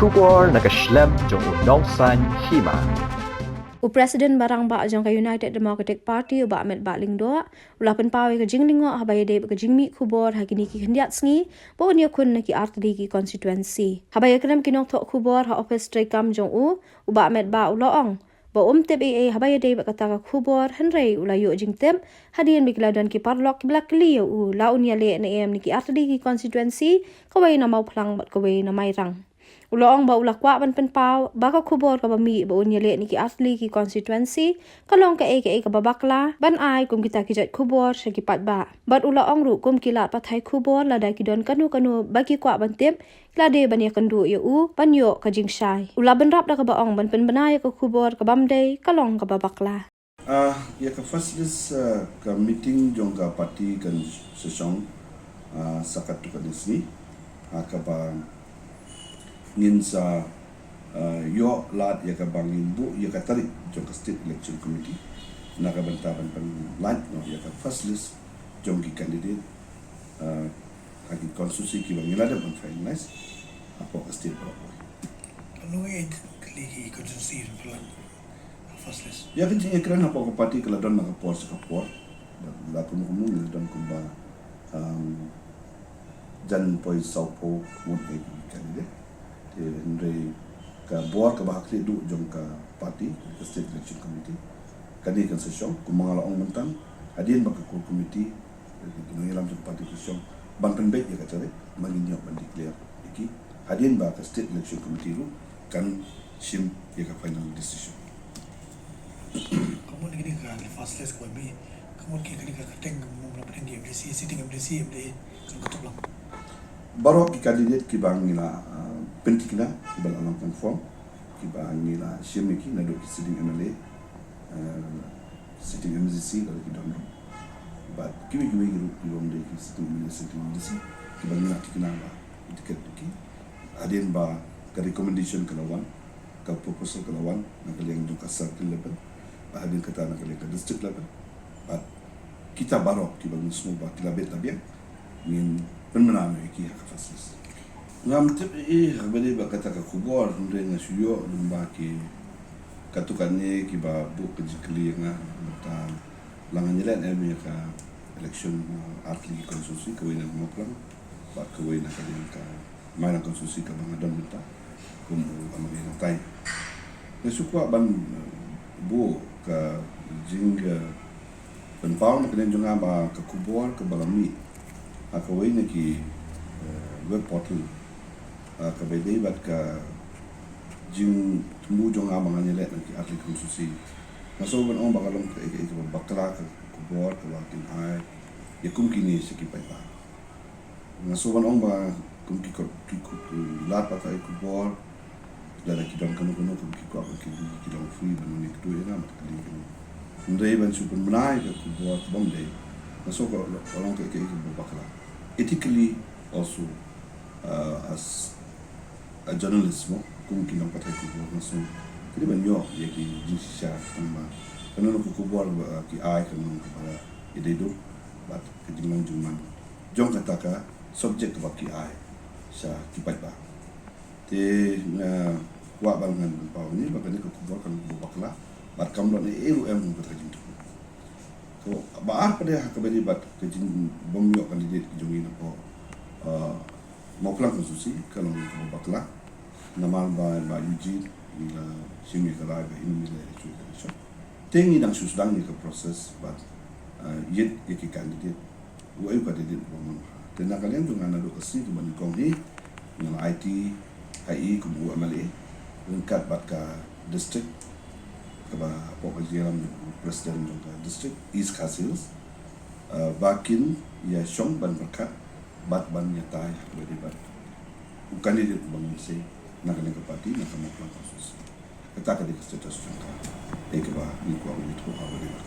kubor nakaslem jong unongsan hima. Presiden barang ba jong ka United Democratic Party ba Ahmed Ba Lingdo ulapan pawe ka jinglingo habay de ka jingmi kubor hagini ki khandiat sngi bo ni kun na ki artli ki constituency habay kram kinok tho kubor ha office trekam jong ba Ahmed Ba uloong ba tebe habay de ba kata ka kubor hanrei ulayo jingtem hadian bikladan ki parlok ki blak liyo laun ya le na em ni ki artli ki constituency kawai na mau plang bat kawai na mairang Uloong ba ulakwa ban penpau baka kubor ka bami ba unyale ni ki asli ki constituency kalong ka ka babakla ban ai kum kita kijat kubor sa kipat ba bat uloong ru kum kilat pathai kubor la dai kidon kanu bagi kwa ban tip lade ban ya kandu yu ban yo ka jingshai ula ban rap da ka baong ban pen banai ka kubor ka bamdei kalong ka babakla ya ka first this ka meeting jong ka party kan sesong sakat tu ka disni ka ba ngin sa yo lat ya ka bangin bu ya ka tarik jong ka state election committee na ka bantaban pan lat no ya ka first list jong ki candidate agi konstitusi ki bangin ada ban finalize apa ka state proper ano kli konstitusi plan first list ya kan jing ekran apa ka party kala don na ka por sa ka por la ko mo ni don ko ba jan poi sau po mo e candidate Henry ka board ka bahakli du jong ka party ka state election committee kadi kan sesyon kung mga laong mentang adin baka ko committee ginuilam jong party sesyon bang penbet ya ka tare manginyo ban declare iki adin ba ka state election committee ru kan sim ya ka final decision kamu ni ka first list ko bi kamu ki ka teng mo na pateng di MDC sitting MDC MD kan ko lang baro ki candidate ki bang nila penting na ibal alam conform ki bang nila sim ki na do ki sitting MLA sitting MDC kalau ki don but ki rom de ki sitting MDC ki bang nila tikina ba tiket ki adin ba ka recommendation kalawan ka proposal kalawan na kaleng do ka circle level ba adin kata na kaleng ka district level but kita baro ki bang semua ba kilabet tabiang min penmenang ki ka fasis ngam tip habeli ba kata ka kubor nde nga suyo lumba ki katukanne ki ba bu ke jikli nga bata langan jelan em ka election atli konstitusi ko ina mo plan ba ko ina ka din ka mai na konstitusi ka mga don bata kum amang ina tay nesukwa ban bu ka jinga penpau na kenen jonga ba ka kubor ka balami ako ina ki web portal ka bede bat ka jing tumbu jong amang anyelet ki atli konstitusi naso ban on bakalong ka bakla ka kubor ka wakin ai ya kum kini sekipai pa naso ban on ba kum ki lat pa kai kubor dala ki don kanu kum ki ko ki don free ban ni tu ina mat kali ndai ban super menai ka kubor bom dei naso ko long ka bakla ethically also as a journalist mo kung kinang patay ko so kini ban yo ye ki jinsha tamba kanu ko ko bol ki ai kanu ko para idedo bat ki jinglang juman jong kataka subject ba ki ai sa kipat ba te na wa bang ngan pa ni ba kani ko bol kan bo bakla bat kam lo ni eru em ko ta jinto so ba pada ka beli bat ke jing bom yo kandidat ki jongi na ko mau plan konstitusi kalau mau bakla nama ba Eugene ila simi kala ba ini le election tengi dang susdang ni ke proses but yet ki candidate wa ay candidate mo tena kalian tu ngana do kasi tu ban kong ni ngala IT ai ku bu amale lengkap bat ka district ka ba pokok presiden jong district East Castles bakin ya shong ban berkat bat ban nyata ya beri bat candidate bang se na kaleng ka party na kamo plan konstitusi kata ka di status jong ka ba ni ko ang ito ha beri bat